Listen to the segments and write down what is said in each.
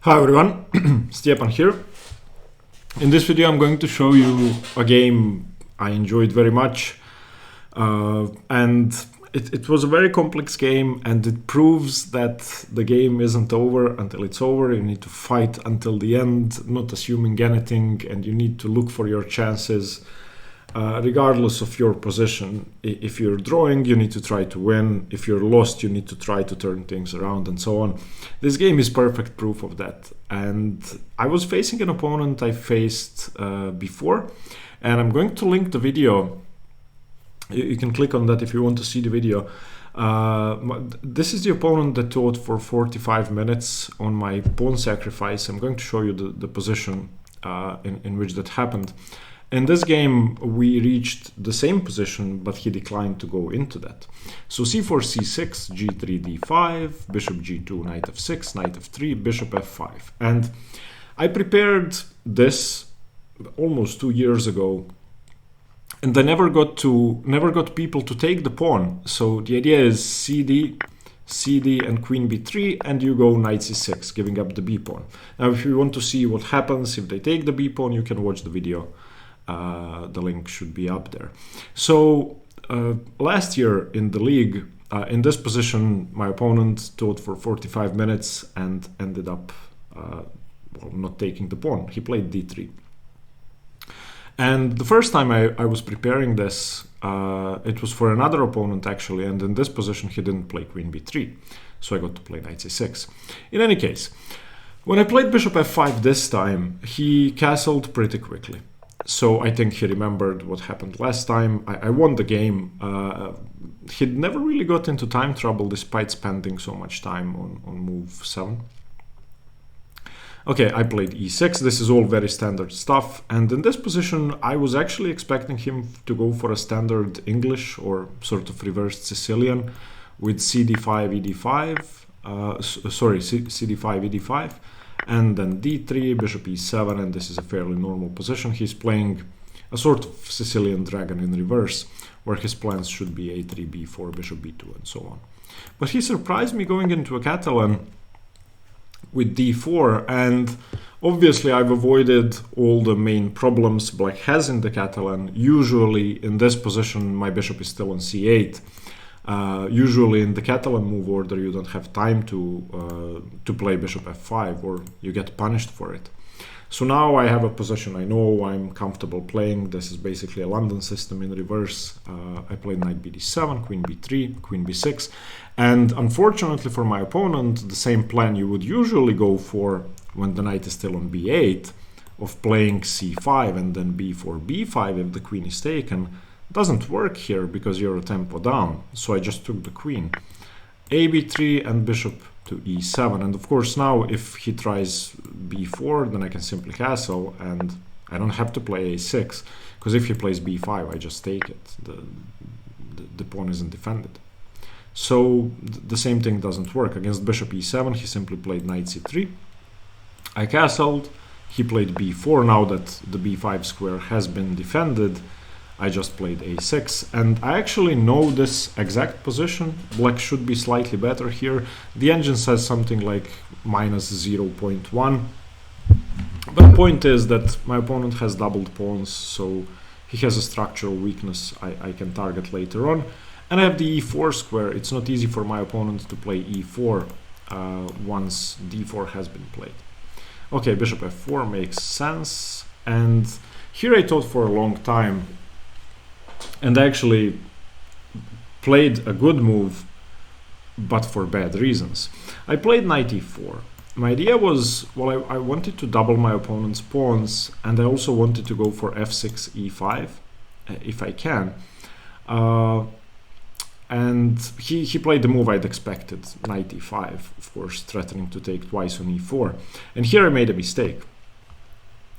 Hi everyone, Stepan here. In this video I'm going to show you a game I enjoyed very much and it was a very complex game, and it proves that the game isn't over until it's over. You need to fight until the end, not assuming anything, and you need to look for your chances regardless of your position. If you're drawing, you need to try to win. If you're lost, you need to try to turn things around, and so on. This game is perfect proof of that. And I was facing an opponent I faced before, and I'm going to link the video. You can click on that if you want to see the video. This is the opponent that taught for 45 minutes on my pawn sacrifice. I'm going to show you the position in which that happened. In this game, we reached the same position, but he declined to go into that. So c4, c6, g3, d5, bishop g2, knight f6, knight f3, bishop f5. And I prepared this almost 2 years ago, and I never got people to take the pawn. So the idea is cd, and queen b3, and you go knight c6, giving up the b pawn. Now, if you want to see what happens if they take the b pawn, you can watch the video. The link should be up there. So last year in the league, in this position, my opponent taught for 45 minutes and ended up not taking the pawn. He played d3. And the first time I was preparing this, it was for another opponent actually, and in this position he didn't play queen b3, so I got to play knight c6. In any case, when I played bishop f5 this time, he castled pretty quickly. So I think he remembered what happened last time. I won the game. He'd never really got into time trouble despite spending so much time on move 7. Okay, I played e6. This is all very standard stuff. And in this position, I was actually expecting him to go for a standard English or sort of reversed Sicilian with cd5, ed5. Sorry, cd5, ed5. And then d3, bishop e7, and this is a fairly normal position. He's playing a sort of Sicilian dragon in reverse, where his plans should be a3, b4, bishop b2, and so on. But he surprised me going into a Catalan with d4, and obviously I've avoided all the main problems black has in the Catalan. Usually in this position, my bishop is still on c8. Usually in the Catalan move order you don't have time to play bishop f5, or you get punished for it. So now I have a position I know I'm comfortable playing. This is basically a London system in reverse. I played knight bd7, queen b3, queen b6, and unfortunately for my opponent, the same plan you would usually go for when the knight is still on b8, of playing c5 and then b4, b5 if the queen is taken, doesn't work here because you're a tempo down. So I just took the queen, a b3, and bishop to e7. And of course now if he tries b4, then I can simply castle and I don't have to play a6, because if he plays b5 I just take it. The pawn isn't defended. So the same thing doesn't work. Against bishop e7 he simply played knight c3. I castled, he played b4. Now that the b5 square has been defended, I just played a6, and I actually know this exact position. Black should be slightly better here. The engine says something like minus 0.1. But the point is that my opponent has doubled pawns, so he has a structural weakness I can target later on. And I have the e4 square. It's not easy for my opponent to play e4 once d4 has been played. Okay, bishop f4 makes sense. And here I taught for a long time, and actually played a good move, but for bad reasons. I played knight e4. My idea was, well, I wanted to double my opponent's pawns, and I also wanted to go for f6, e5, if I can. And he played the move I'd expected, knight e5, of course, threatening to take twice on e4. And here I made a mistake.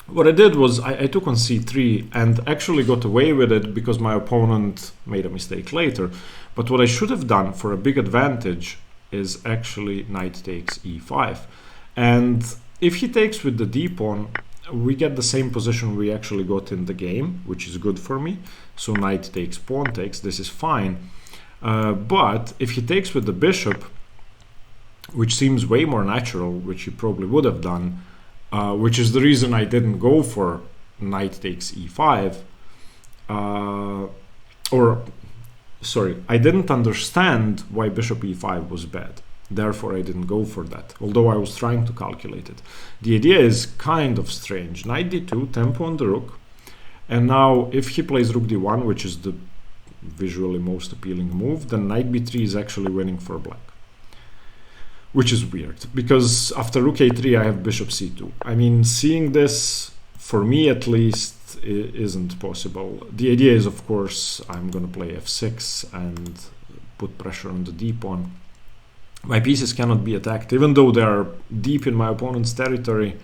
What I did was I took on c3 and actually got away with it because my opponent made a mistake later. But what I should have done for a big advantage is actually knight takes e5. And if he takes with the d pawn, we get the same position we actually got in the game, which is good for me. So knight takes, pawn takes, this is fine. But if he takes with the bishop, which seems way more natural, which he probably would have done, which is the reason I didn't go for knight takes e5, I didn't understand why bishop e5 was bad. Therefore, I didn't go for that, although I was trying to calculate it. The idea is kind of strange. Knight d2, tempo on the rook. And now, if he plays rook d1, which is the visually most appealing move, then knight b3 is actually winning for black. Which is weird, because after rook a3, I have bishop c2. I mean, seeing this, for me at least, isn't possible. The idea is, of course, I'm going to play f6 and put pressure on the d pawn. My pieces cannot be attacked, even though they are deep in my opponent's territory.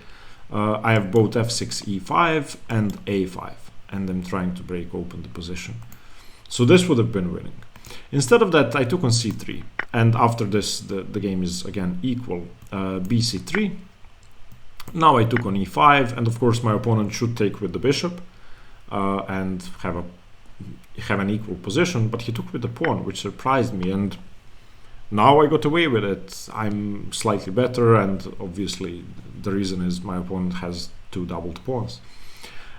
I have both f6, e5 and a5, and I'm trying to break open the position. So this would have been winning. Instead of that, I took on c3, and after this, the game is again equal. bc3. Now I took on e5, and of course my opponent should take with the bishop and have an equal position, but he took with the pawn, which surprised me, and now I got away with it. I'm slightly better, and obviously the reason is my opponent has two doubled pawns.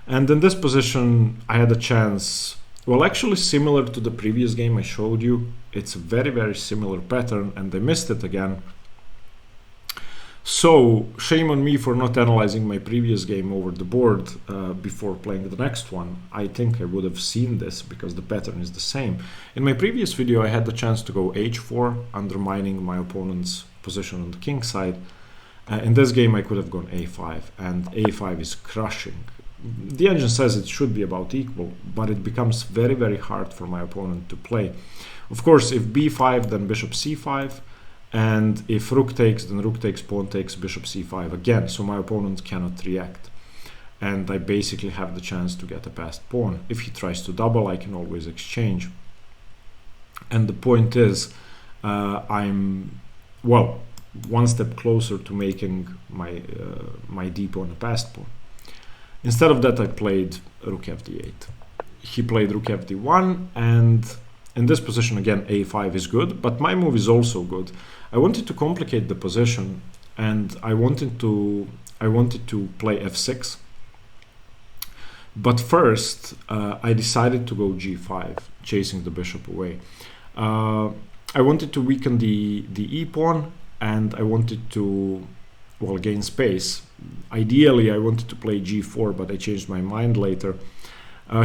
And in this position, I had a chance, well, actually similar to the previous game I showed you. It's a very, very similar pattern, and I missed it again. So, shame on me for not analyzing my previous game over the board before playing the next one. I think I would have seen this because the pattern is the same. In my previous video, I had the chance to go h4, undermining my opponent's position on the king side. In this game, I could have gone a5, and a5 is crushing. The engine says it should be about equal, but it becomes very, very hard for my opponent to play. Of course, if b5, then bishop c5. And if rook takes, then rook takes, pawn takes, bishop c5 again, so my opponent cannot react. And I basically have the chance to get a passed pawn. If he tries to double, I can always exchange. And the point is, I'm, well, one step closer to making my d pawn a passed pawn. Instead of that, I played rook fd8. He played rook fd1, and in this position, again, a5 is good, but my move is also good. I wanted to complicate the position, and I wanted to play f6. But first, I decided to go g5, chasing the bishop away. I wanted to weaken the e pawn, and I wanted to, well, gain space. Ideally, I wanted to play g4, but I changed my mind later.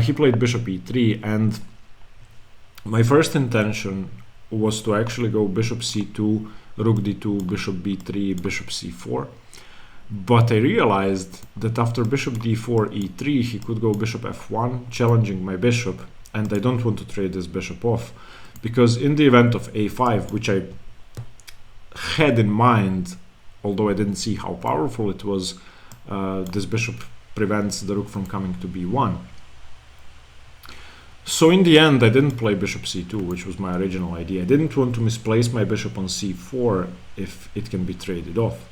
He played bishop e3, and my first intention was to actually go bishop c2, rook d2, bishop b3, bishop c4. But I realized that after bishop d4, e3, he could go bishop f1, challenging my bishop, and I don't want to trade this bishop off, because in the event of a5, which I had in mind, although I didn't see how powerful it was, this bishop prevents the rook from coming to b1. So in the end, I didn't play bishop c2, which was my original idea. I didn't want to misplace my bishop on c4 if it can be traded off.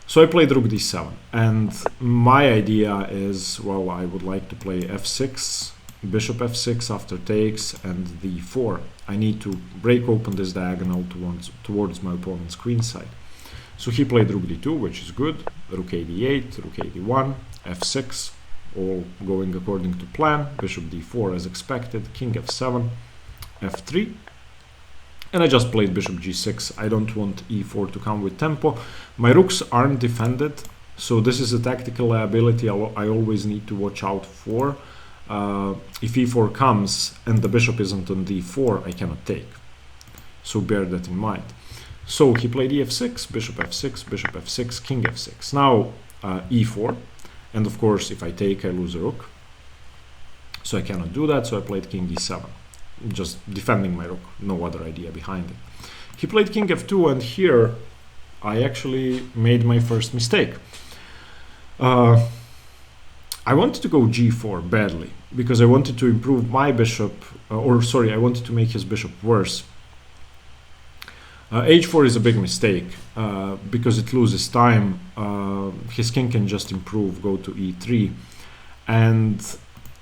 So I played rook d7, and my idea is, well, I would like to play f6, bishop f6 after takes, and d4. I need to break open this diagonal towards my opponent's queen side. So he played rook d2, which is good, rook ad8, rook ad1, f6, all going according to plan, bishop d4 as expected, king f7, f3, and I just played bishop g6. I don't want e4 to come with tempo. My rooks aren't defended, so this is a tactical liability I always need to watch out for. If e4 comes and the bishop isn't on d4, I cannot take. So bear that in mind. So he played ef6, bishop f6, king f6. Now e4. And of course, if I take, I lose a rook. So I cannot do that, so I played king d7. Just defending my rook, no other idea behind it. He played king f2, and here I actually made my first mistake. I wanted to go g4 badly, because I wanted to improve my bishop, I wanted to make his bishop worse. h4 is a big mistake because it loses time. His king can just improve, go to e3, and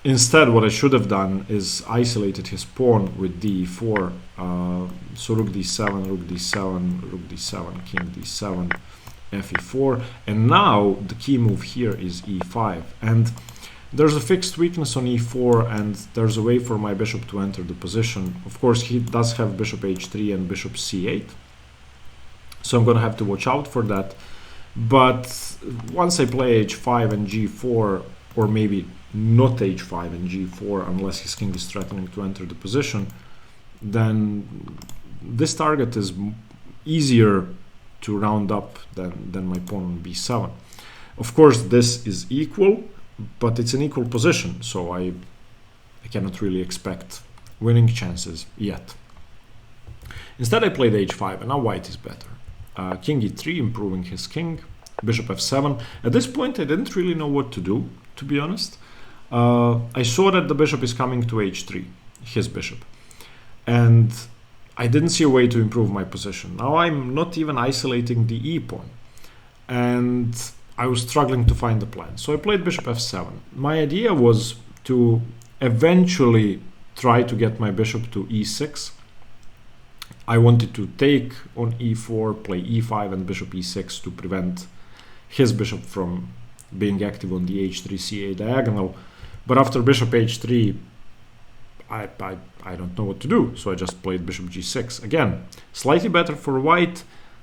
Instead, what I should have done is isolated his pawn with d4. So rook d7, rook d7, rook d7, king d7, fe4. And now the key move here is e5. And there's a fixed weakness on e4, and there's a way for my bishop to enter the position. Of course, he does have bishop h3 and bishop c8. So I'm going to have to watch out for that. But once I play h5 and g4, or maybe not h5 and g4 unless his king is threatening to enter the position, then this target is easier to round up than my pawn on b7. Of course, this is equal, but it's an equal position, so I cannot really expect winning chances yet. Instead, I played h5, and now white is better. King e3, improving his king, bishop f7. At this point, I didn't really know what to do, to be honest. I saw that the bishop is coming to h3, his bishop, and I didn't see a way to improve my position. Now I'm not even isolating the e pawn, and I was struggling to find a plan. So I played bishop f7. My idea was to eventually try to get my bishop to e6. I wanted to take on e4, play e5 and bishop e6 to prevent his bishop from being active on the h3 ca diagonal. But after bishop h3, I don't know what to do, so I just played bishop g6. Again, slightly better for white.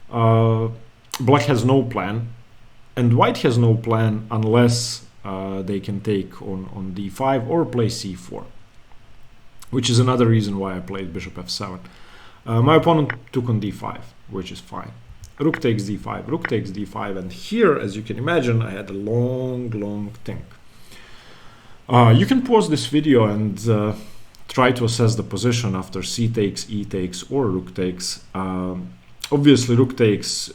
Black has no plan, and white has no plan unless they can take on d5 or play c4, which is another reason why I played bishop f7. My opponent took on d5, which is fine. Rook takes d5, rook takes d5, and here, as you can imagine, I had a long think. You can pause this video and try to assess the position after c takes, e takes, or rook takes. Obviously, rook takes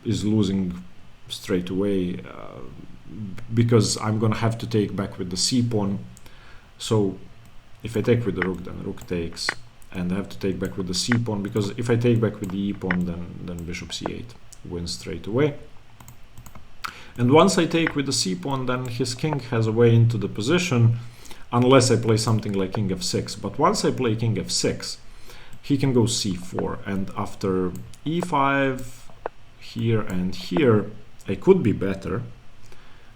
is losing straight away because I'm going to have to take back with the c pawn. So if I take with the rook, then rook takes, and I have to take back with the c pawn, because if I take back with the e pawn, then bishop c8 wins straight away. And once I take with the c pawn, then his king has a way into the position, unless I play something like king f6. But once I play king f6, he can go c4, and after e5 here and here, I could be better,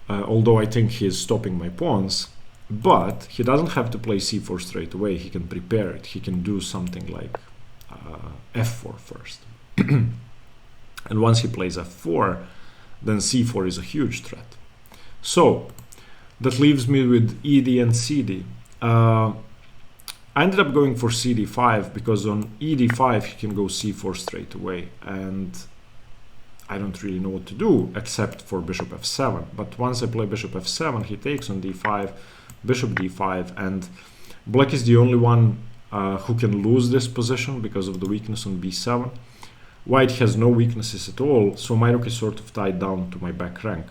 although I think he is stopping my pawns. But he doesn't have to play c4 straight away. He can prepare it. He can do something like f4 first. And once he plays f4, then c4 is a huge threat. So that leaves me with ed and cd. I ended up going for cd5 because on ed5 he can go c4 straight away, and I don't really know what to do except for bishop f7. But once I play bishop f7, he takes on d5, bishop d5, and black is the only one who can lose this position because of the weakness on b7. White has no weaknesses at all, so my rook is sort of tied down to my back rank.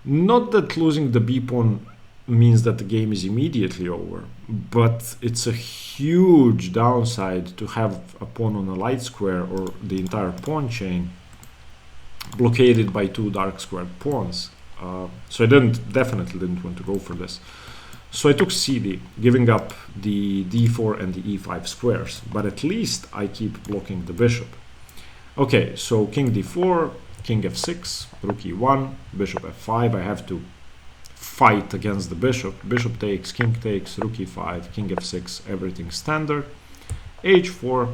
Not that losing the b pawn means that the game is immediately over, but it's a huge downside to have a pawn on a light square or the entire pawn chain blockaded by two dark squared pawns. So I definitely didn't want to go for this. So I took cd, giving up the d4 and the e5 squares, but at least I keep blocking the bishop. Okay, so king d4, king f6, rook e1, bishop f5. I have to fight against the bishop. Bishop takes, rook e5, king f6, everything standard. h4,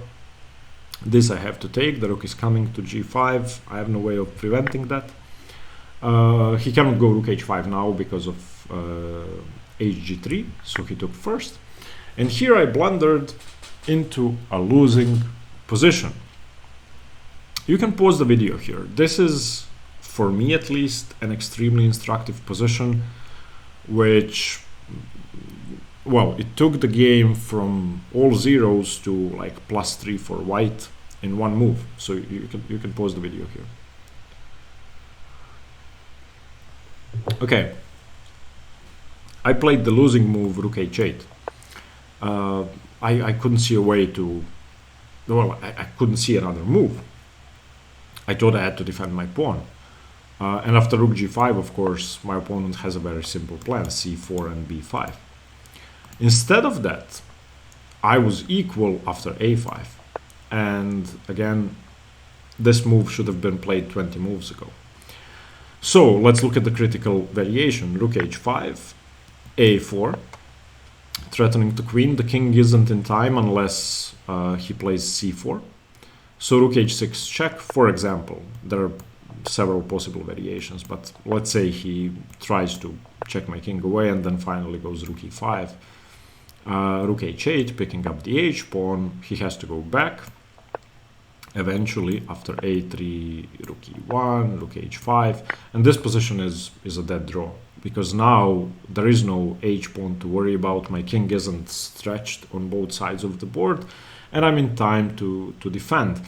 this I have to take. The rook is coming to g5. I have no way of preventing that. He cannot go rook h5 now because of hg3, so he took first. And here I blundered into a losing position. You can pause the video here. This is, for me at least, an extremely instructive position, which, well, it took the game from all zeros to like +3 for white in one move. So you can pause the video here. Okay, I played the losing move rook h8. I couldn't see a way to, well, I couldn't see another move. I thought I had to defend my pawn. And after rook g5, of course, my opponent has a very simple plan, c4 and b5. Instead of that, I was equal after a5. And again, this move should have been played 20 moves ago. So let's look at the critical variation. Rook h5, a4, threatening the queen. The king isn't in time unless he plays c4. So rook h6 check, for example. There are several possible variations, but let's say he tries to check my king away and then finally goes rook e5. Rook h8, picking up the h pawn. He has to go back. Eventually, after a3, rook e1, rook h5, and this position is a dead draw, because now there is no h pawn to worry about. My king isn't stretched on both sides of the board, and I'm in time to defend.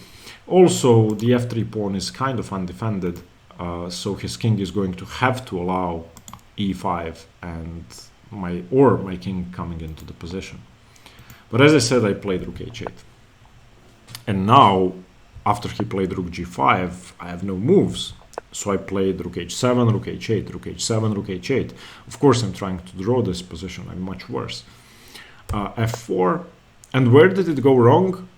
Also, the f3 pawn is kind of undefended, so his king is going to have to allow e5 and my king coming into the position. But as I said, I played rook h8, and now after he played rook g5, I have no moves. So I played rook h7, rook h8, rook h7, rook h8. Of course, I'm trying to draw this position. I'm much worse. f4. And where did it go wrong?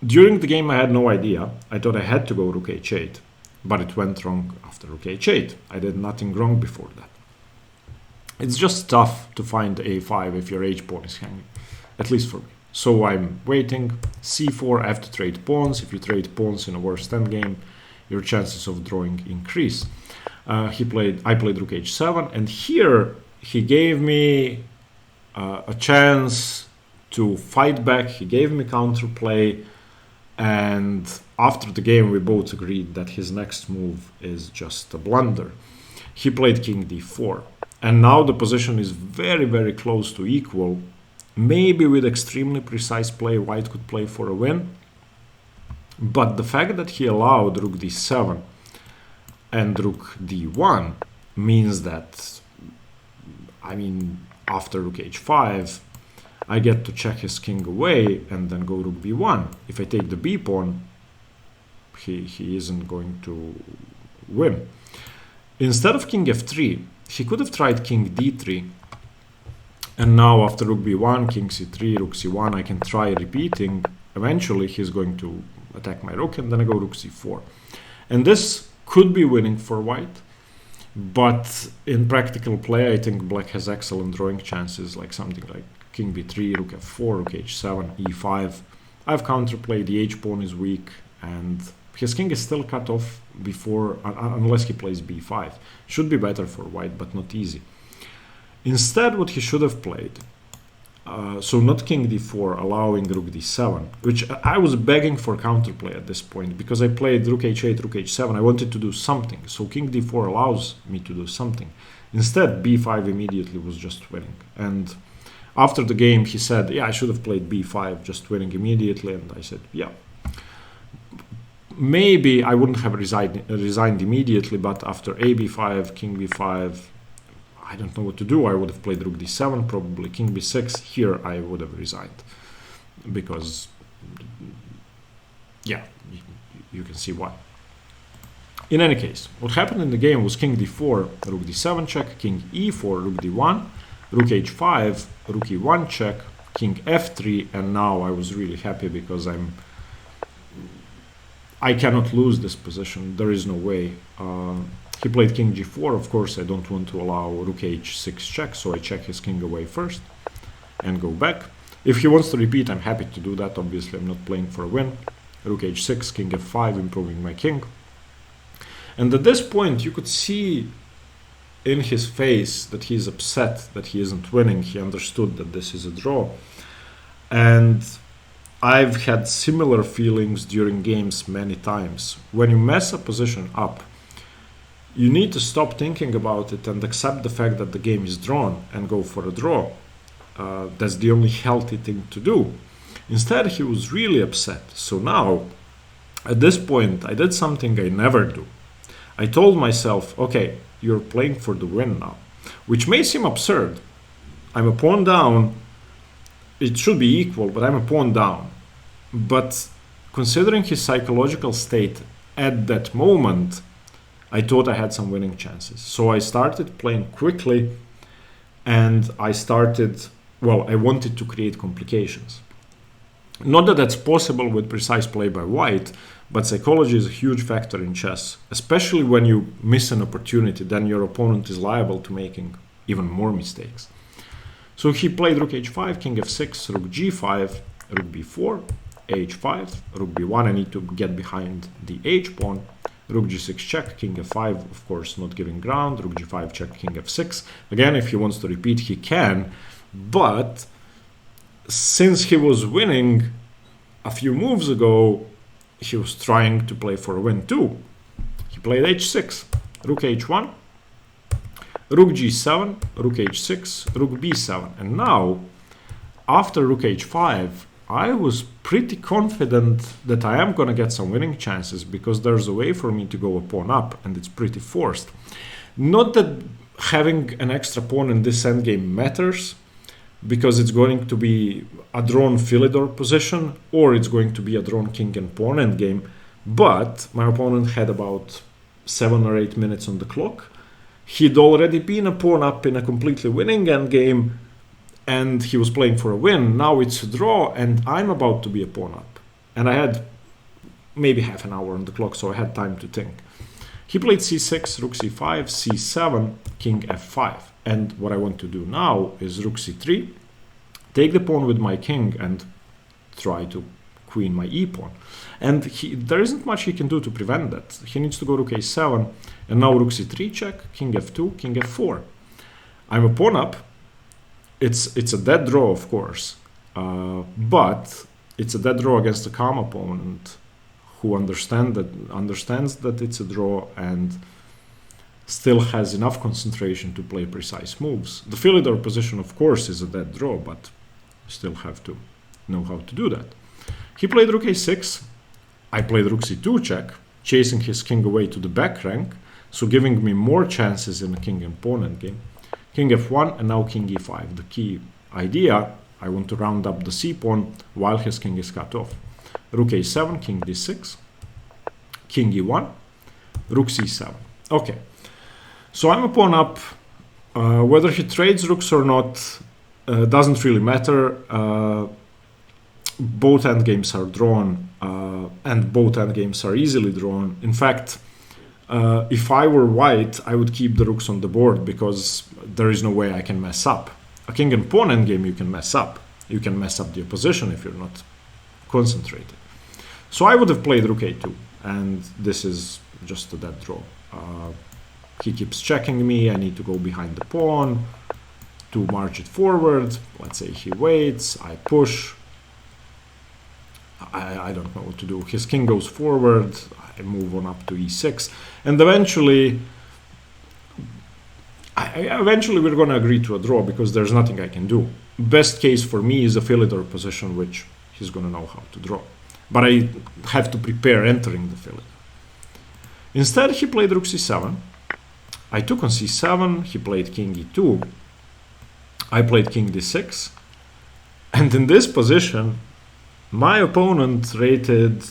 During the game, I had no idea. I thought I had to go rook h8, but it went wrong after rook h8. I did nothing wrong before that. It's just tough to find a5 if your h pawn is hanging, at least for me. So I'm waiting. c4, I have to trade pawns. If you trade pawns in a worst endgame, your chances of drawing increase. I played rook h7, and here he gave me a chance to fight back. He gave me counterplay, and after the game we both agreed that his next move is just a blunder. He played king d4, and now the position is very, very close to equal. Maybe with extremely precise play, white could play for a win. But the fact that he allowed rook d7 and rook d1 means that, I mean, after rook h5, I get to check his king away and then go rook b1. If I take the b pawn, he isn't going to win. Instead of king f3, he could have tried king d3. And now after rook b1, king c3, rook c1, I can try repeating. Eventually he's going to attack my rook, and then I go rook c4. And this could be winning for white, but in practical play I think black has excellent drawing chances, like something like king b3, rook f4, rook h7, e5. I've counterplayed, the h pawn is weak, and his king is still cut off before, unless he plays b5. Should be better for white, but not easy. Instead, what he should have played, so not king d4, allowing rook d7, which I was begging for counterplay at this point, because I played rook h8, rook h7. I wanted to do something, so king d4 allows me to do something. Instead, b5 immediately was just winning. And after the game, he said, yeah, I should have played b5, just winning immediately. And I said, yeah. Maybe I wouldn't have resigned immediately, but after a b5, king b5, I don't know what to do. I would have played rook d7, probably king b6. Here I would have resigned, because, yeah, you can see why. In any case, what happened in the game was king d4, rook d7 check, king e4, rook d1, rook h5, rook e1 check, king f3, and now I was really happy because I cannot lose this position. There is no way. He played king g4. Of course, I don't want to allow rook h6 check, so I check his king away first and go back. If he wants to repeat, I'm happy to do that. Obviously, I'm not playing for a win. Rook h6, king f5, improving my king. And at this point, you could see in his face that he's upset that he isn't winning. He understood that this is a draw. And I've had similar feelings during games many times. When you mess a position up, you need to stop thinking about it and accept the fact that the game is drawn and go for a draw. That's the only healthy thing to do. Instead, he was really upset. So now, at this point, I did something I never do. I told myself, okay, you're playing for the win now, which may seem absurd. I'm a pawn down. It should be equal, but I'm a pawn down. But considering his psychological state at that moment, I thought I had some winning chances. So I started playing quickly, and I started well, I wanted to create complications. Not that that's possible with precise play by white, but psychology is a huge factor in chess, especially when you miss an opportunity, then your opponent is liable to making even more mistakes. So he played rook h5, king f6, rook g5, rook b4, h5, rook b1. I need to get behind the h pawn. Rook g6 check, king f5, of course not giving ground, rook g5 check, king f6. Again, if he wants to repeat, he can, but since he was winning a few moves ago, he was trying to play for a win too. He played h6, rook h1, rook g7, rook h6, rook b7. And now, after rook h5, I was pretty confident that I am going to get some winning chances because there's a way for me to go a pawn up and it's pretty forced. Not that having an extra pawn in this endgame matters, because it's going to be a drawn Philidor position or it's going to be a drawn king and pawn endgame, but my opponent had about 7 or 8 minutes on the clock. He'd already been a pawn up in a completely winning endgame and he was playing for a win. Now it's a draw and I'm about to be a pawn up. And I had maybe half an hour on the clock, so I had time to think. He played c6, rook c5, c7, king f5. And what I want to do now is rook c3, take the pawn with my king and try to queen my e-pawn. And there isn't much he can do to prevent that. He needs to go rook a7, and now rook c3 check, king f2, king f4. I'm a pawn up. It's a dead draw, of course, but it's a dead draw against a calm opponent who understands that it's a draw and still has enough concentration to play precise moves. The Philidor position, of course, is a dead draw, but you still have to know how to do that. He played rook a6. I played rook c2 check, chasing his king away to the back rank, so giving me more chances in a king and pawn endgame. King f1 and now king e5. The key idea, I want to round up the c-pawn while his king is cut off. Rook a7, king d6, king e1, rook c7. Okay. So I'm a pawn up. Whether he trades rooks or not doesn't really matter. Both endgames are drawn, and both endgames are easily drawn. In fact, if I were white, I would keep the rooks on the board because there is no way I can mess up. A king and pawn endgame you can mess up. You can mess up the opposition if you're not concentrated. So I would have played rook a2, and this is just a dead draw. He keeps checking me. I need to go behind the pawn to march it forward. Let's say he waits. I push. I don't know what to do. His king goes forward. I move on up to e6. And eventually we're going to agree to a draw because there's nothing I can do. Best case for me is a Philidor position, which he's going to know how to draw. But I have to prepare entering the Philidor. Instead, he played rook c7. I took on c7, he played king e2, I played king d6, and in this position, my opponent rated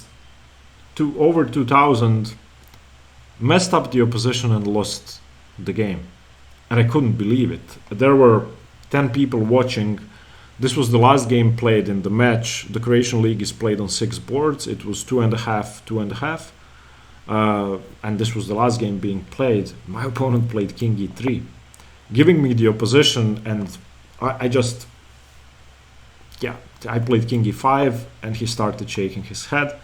over 2000, messed up the opposition and lost the game. And I couldn't believe it. There were 10 people watching. This was the last game played in the match. The Croatian League is played on 6 boards. It was 2.5, 2.5. And this was the last game being played. My opponent played king e3, giving me the opposition, and I played king e5, and he started shaking his head.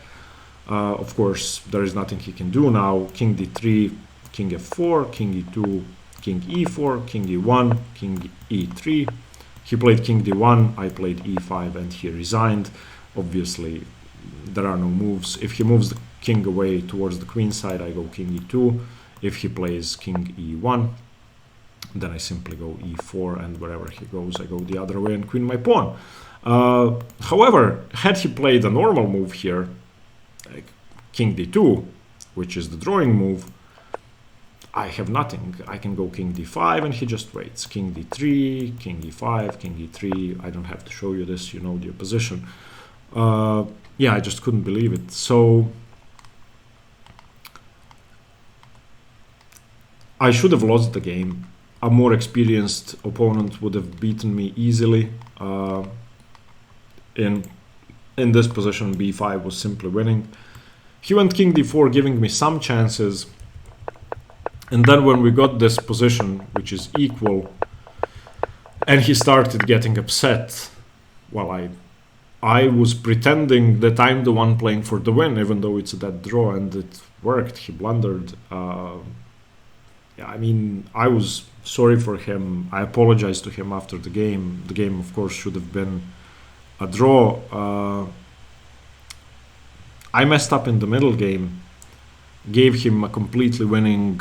Of course, there is nothing he can do now. King d3, king f4, king e2, king e4, king e1, king e3. He played king d1, I played e5, and he resigned. Obviously, there are no moves. If he moves the king away towards the queen side, I go king e2. If he plays king e1, then I simply go e4, and wherever he goes, I go the other way and queen my pawn. However, had he played a normal move here, like king d2, which is the drawing move, I have nothing. I can go king d5, and he just waits. King d3, king e5, king e3. I don't have to show you this, you know the opposition. Yeah, I just couldn't believe it. So I should have lost the game. A more experienced opponent would have beaten me easily. In this position, b5 was simply winning. He went king d4, giving me some chances. And then when we got this position, which is equal, and he started getting upset, well, I was pretending that I'm the one playing for the win, even though it's a dead draw, and it worked. He blundered. Yeah, I mean, I was sorry for him. I apologized to him after the game. The game, of course, should have been a draw. I messed up in the middle game, gave him a completely winning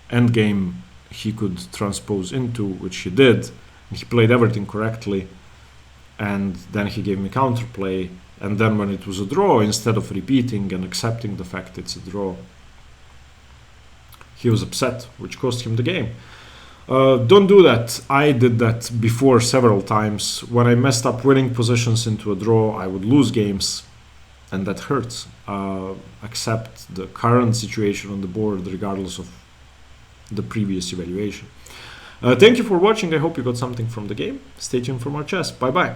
endgame he could transpose into, which he did. He played everything correctly, and then he gave me counterplay. And then when it was a draw, instead of repeating and accepting the fact it's a draw, he was upset, which cost him the game. Don't do that. I did that before several times. When I messed up winning positions into a draw, I would lose games, and that hurts. Accept the current situation on the board regardless of the previous evaluation. Thank you for watching. I hope you got something from the game. Stay tuned for more chess. Bye bye.